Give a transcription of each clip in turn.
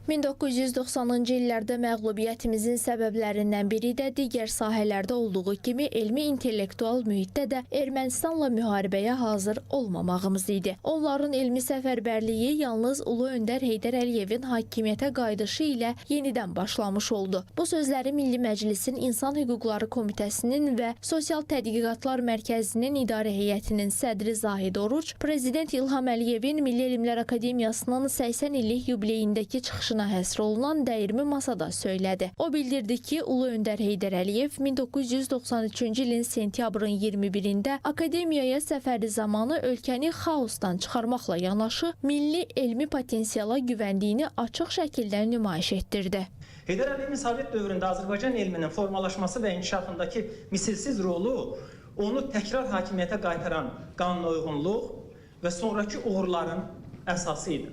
1990-cı illərdə məğlubiyyətimizin səbəblərindən biri də digər sahələrdə olduğu kimi elmi intellektual mühitdə də Ermənistanla müharibəyə hazır olmamağımız idi. Onların elmi səfərbərliyi yalnız Ulu Öndər Heydər Əliyevin hakimiyyətə qayıdışı ilə yenidən başlamış oldu. Bu sözləri Milli Məclisin İnsan Hüquqları Komitəsinin və Sosial Tədqiqatlar Mərkəzinin İdarə Heyətinin sədri Zahid Oruç, Prezident İlham Əliyevin Milli Elmlər Akademiyasının 80 illik yubileyindəki çıxışına həsr olunan dəyirmi masada söylədi. O bildirdi ki, Ulu Öndər Heydər Əliyev 1993-cü ilin sentyabrın 21-də akademiyaya səfəri zamanı ölkəni xaosdan çıxarmaqla yanaşı, milli elmi potensiala güvəndiyini açıq şəkildə nümayiş etdirdi. Heydər Əliyevin Sovet dövründə Azərbaycan elminin formalaşması və inkişafındakı misilsiz rolu onu təkrar hakimiyyətə qaytaran qanuna uyğunluq və sonraki uğurların əsası idi.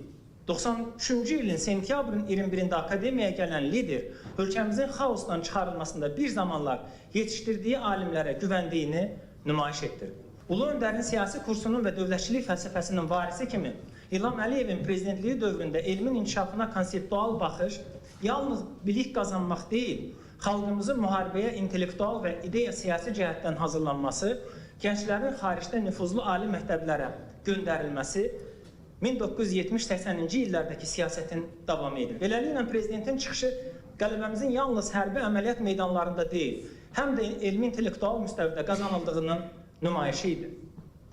93-cü ilin sentyabrın 21-də akademiyaya gələn lider ölkəmizin xaosdan çıxarılmasında bir zamanlar yetişdirdiyi alimlərə güvəndiyini nümayiş etdirdi. Ulu Öndərin siyasi kursunun və dövlətçilik fəlsəfəsinin varisi kimi İlham Əliyevin prezidentliyi dövründə elmin inkişafına konseptual baxış yalnız bilik qazanmaq deyil, xalqımızın müharibəyə intellektual və ideya siyasi cəhətdən hazırlanması, gənclərin xaricdə nüfuzlu ali məktəblərə göndərilməsi 1970-80-ci illərdəki siyasətin davamı edir. Beləliklə, prezidentin çıxışı qələbəmizin yalnız hərbi əməliyyat meydanlarında deyil, həm də elmi intellektual müstəvidə qazanıldığının nümayişi idi.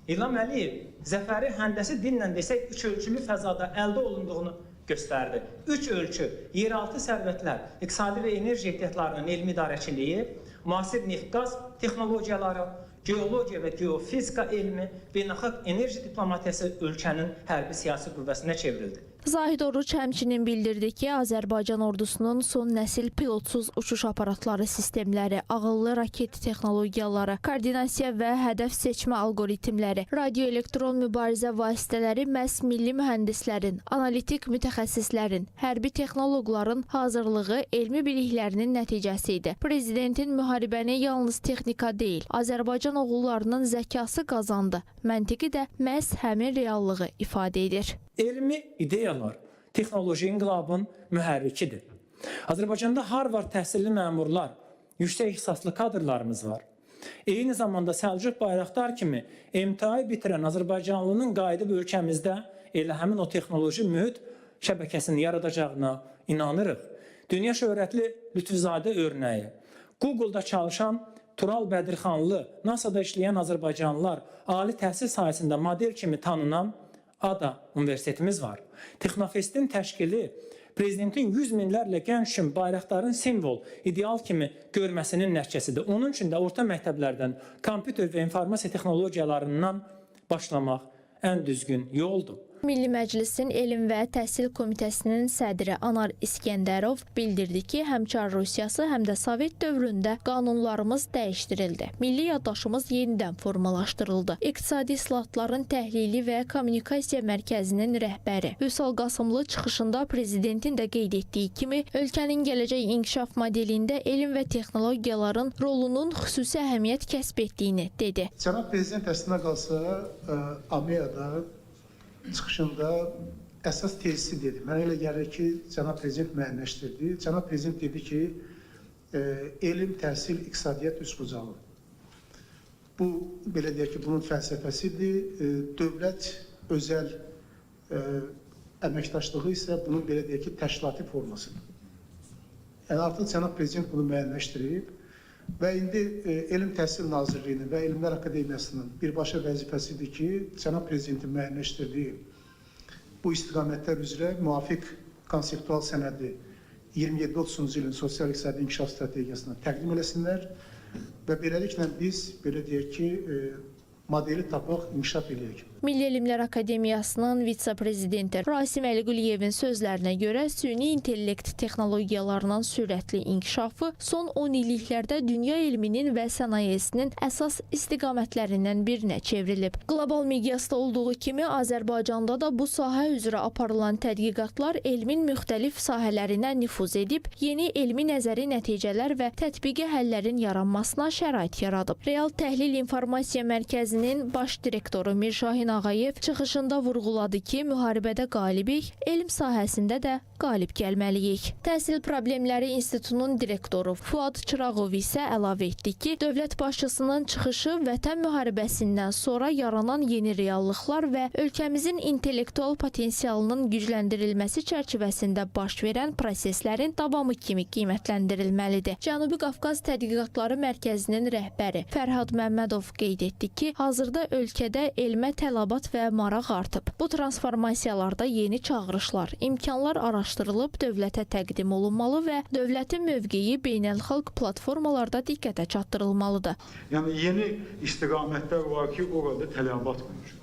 İlham Əliyev zəfəri həndəsi dinlə desək, üç ölçülü fəzada əldə olunduğunu göstərdi. Üç ölçü, yeraltı sərvətlər, iqtisadi və enerji ehtiyatlarının elmi idarəçiliyi, müasir neft-qaz texnologiyaları, geologiya və geofizika elmi, beynəlxalq enerji diplomatiyası ölkənin hərbi siyasi qüvvəsinə çevrildi. Zahid Oruç həmçinin bildirdi ki, Azərbaycan ordusunun son nəsil pilotsuz uçuş aparatları sistemləri, ağıllı raket texnologiyaları, koordinasiya və hədəf seçmə algoritmləri, radioelektron mübarizə vasitələri məhz milli mühəndislərin, analitik mütəxəssislərin, hərbi texnoloqların hazırlığı elmi biliklərinin nəticəsi idi. Prezidentin müharibəni yalnız texnika deyil, Azərbaycan oğullarının zəkası qazandı. Məntiqi də məhz həmin reallığı ifadə edir. Elmi ideyalar texnoloji inqilabın mühərrikidir. Azərbaycanda Harvard təhsilli məmurlar, yüksək ixtisaslı kadrlarımız var. Eyni zamanda Səlcuq Bayraqdar kimi MTI bitirən Azərbaycanlının qayıdıb ölkəmizdə elə həmin o texnoloji mühit şəbəkəsini yaradacağına inanırıq. Dünya şöhrətli Lütfüzadə örnəyi, Google-da çalışan Tural Bədirxanlı, NASA-da işləyən Azərbaycanlılar, ali təhsil sahəsində model kimi tanınan ADA Universitetimiz var. Texnofestin təşkili prezidentin 100 minlərlə gənc üçün Bayraqdarın simvol, ideal kimi görməsinin nəticəsidir. Onun üçün də orta məktəblərdən kompüter və informasiya texnologiyalarından başlamaq ən düzgün yoldur. Milli Məclisin Elm və Təhsil Komitəsinin sədri Anar İskəndərov bildirdi ki, həm Çar Rusiyası, həm də Sovet dövründə qanunlarımız dəyişdirildi. Milli yaddaşımız yenidən formalaşdırıldı. İqtisadi islahatların təhlili və kommunikasiya mərkəzinin rəhbəri Vüsal Qasımlı çıxışında prezidentin də qeyd etdiyi kimi, ölkənin gələcək inkişaf modelində elm və texnologiyaların rolunun xüsusi əhəmiyyət kəsb etdiyini dedi. Cənab Prezident əslində qalsa, AMEA-da çıxışında əsas tezisi dedi. Mənə elə gəlir ki, Cənab Prezident müəyyənləşdirdi. Cənab Prezident dedi ki, elm, təhsil, iqtisadiyyat üçbucağı. Bu, belə deyək ki, bunun fəlsəfəsidir. Dövlət, özəl əməkdaşlığı isə bunun, belə deyək ki, təşkilati formasıdır. Yəni, artıq Cənab Prezident bunu müəyyənləşdirib və indi Elm Təhsil Nazirliyinin və Elmlər Akademiyasının birbaşa vəzifəsidir ki, Cənab Prezidentin müəyyənləşdirdiyi bu istiqamətlər üzrə müvafiq konseptual sənədi 27-30-cu ilin sosial-iqtisadi inkişaf strategiyasına təqdim eləsinlər və beləliklə biz, belə deyək ki, modeli tapaq, inkişaf eləyək. Milli Elmlər Akademiyasının vitse-prezidenti Rasim Əliquliyevin sözlərinə görə süni intellekt texnologiyalarının sürətli inkişafı son 10 illiklərdə dünya elminin və sənayesinin əsas istiqamətlərindən birinə çevrilib. Qlobal miqyasda olduğu kimi Azərbaycanda da bu sahə üzrə aparılan tədqiqatlar elmin müxtəlif sahələrinə nüfuz edib, yeni elmi nəzəri nəticələr və tətbiqi həllərin yaranmasına şərait yaradıb. Real Təhlil İnformasiya Mərkəzinin baş direktoru Mirşahin Ağayev çıxışında vurğuladı ki, müharibədə qalibik, elm sahəsində də qalib gəlməliyik. Təhsil Problemləri İnstitutunun direktoru Fuad Çırağov isə əlavə etdi ki, dövlət başçısının çıxışı Vətən müharibəsindən sonra yaranan yeni reallıqlar və ölkəmizin intellektual potensialının gücləndirilməsi çərçivəsində baş verən proseslərin davamı kimi qiymətləndirilməlidir. Cənubi Qafqaz Tədqiqatları Mərkəzinin rəhbəri Fərhad Məmmədov qeyd etdi ki, hazırda ölkədə elmə tələbat və maraq artıb. Bu transformasiyalarda yeni çağırışlar, imkanlar araşdırılıb dövlətə təqdim olunmalı və dövlətin mövqeyi beynəlxalq platformalarda diqqətə çatdırılmalıdır. Yəni yeni istiqamətlər var ki, orada tələbat mövcuddur.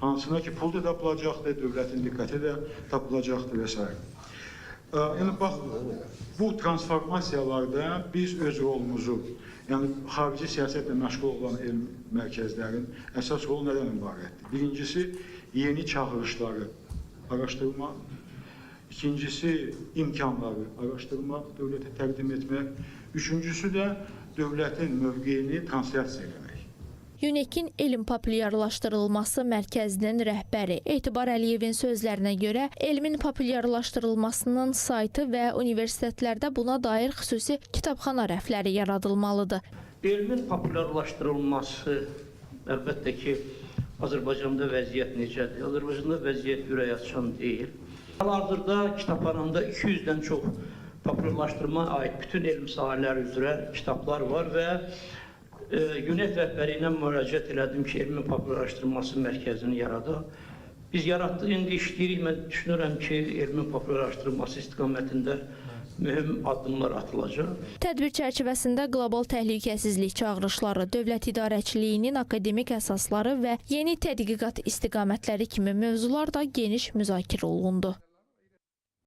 Hansına ki, pul da tapılacaqdır, dövlətin diqqəti də tapılacaqdır və s. Yəni bax, bu transformasiyalarda biz öz rolumuzu, yəni xarici siyasətlə məşğul olan elm mərkəzlərin əsas rolu nədən ibarətdir? Birincisi, yeni çağırışları araşdırmaq. İkincisi, imkanları araşdırmaq, dövlətə təqdim etmək. Üçüncüsü də dövlətin mövqeyini translasiya etmək. UNEK-in elm populyarlaşdırılması mərkəzinin rəhbəri Etibar Əliyevin sözlərinə görə, elmin populyarlaşdırılmasının saytı və universitetlərdə buna dair xüsusi kitabxana rəfləri yaradılmalıdır. Elmin populyarlaşdırılması, əlbəttə ki, Azərbaycanda vəziyyət necədir? Azərbaycanda vəziyyət ürəkaçan deyil. Hal-hazırda kitabxanamda 200-dən çox populyarlaşdırma aid bütün elm sahələri üzrə kitablar var və UNEK rəhbəri ilə müraciət elədim ki, elmin populyarlaşdırılması mərkəzini yaradaq. Biz yaratdıq, indi işləyirik. Mən düşünürəm ki, elmin populyarlaşdırılması istiqamətində mühüm addımlar atılacaq. Tədbir çərçivəsində qlobal təhlükəsizlik çağırışları, dövlət idarəçiliyinin akademik əsasları və yeni tədqiqat istiqamətləri kimi mövzular da geniş müzakirə olundu.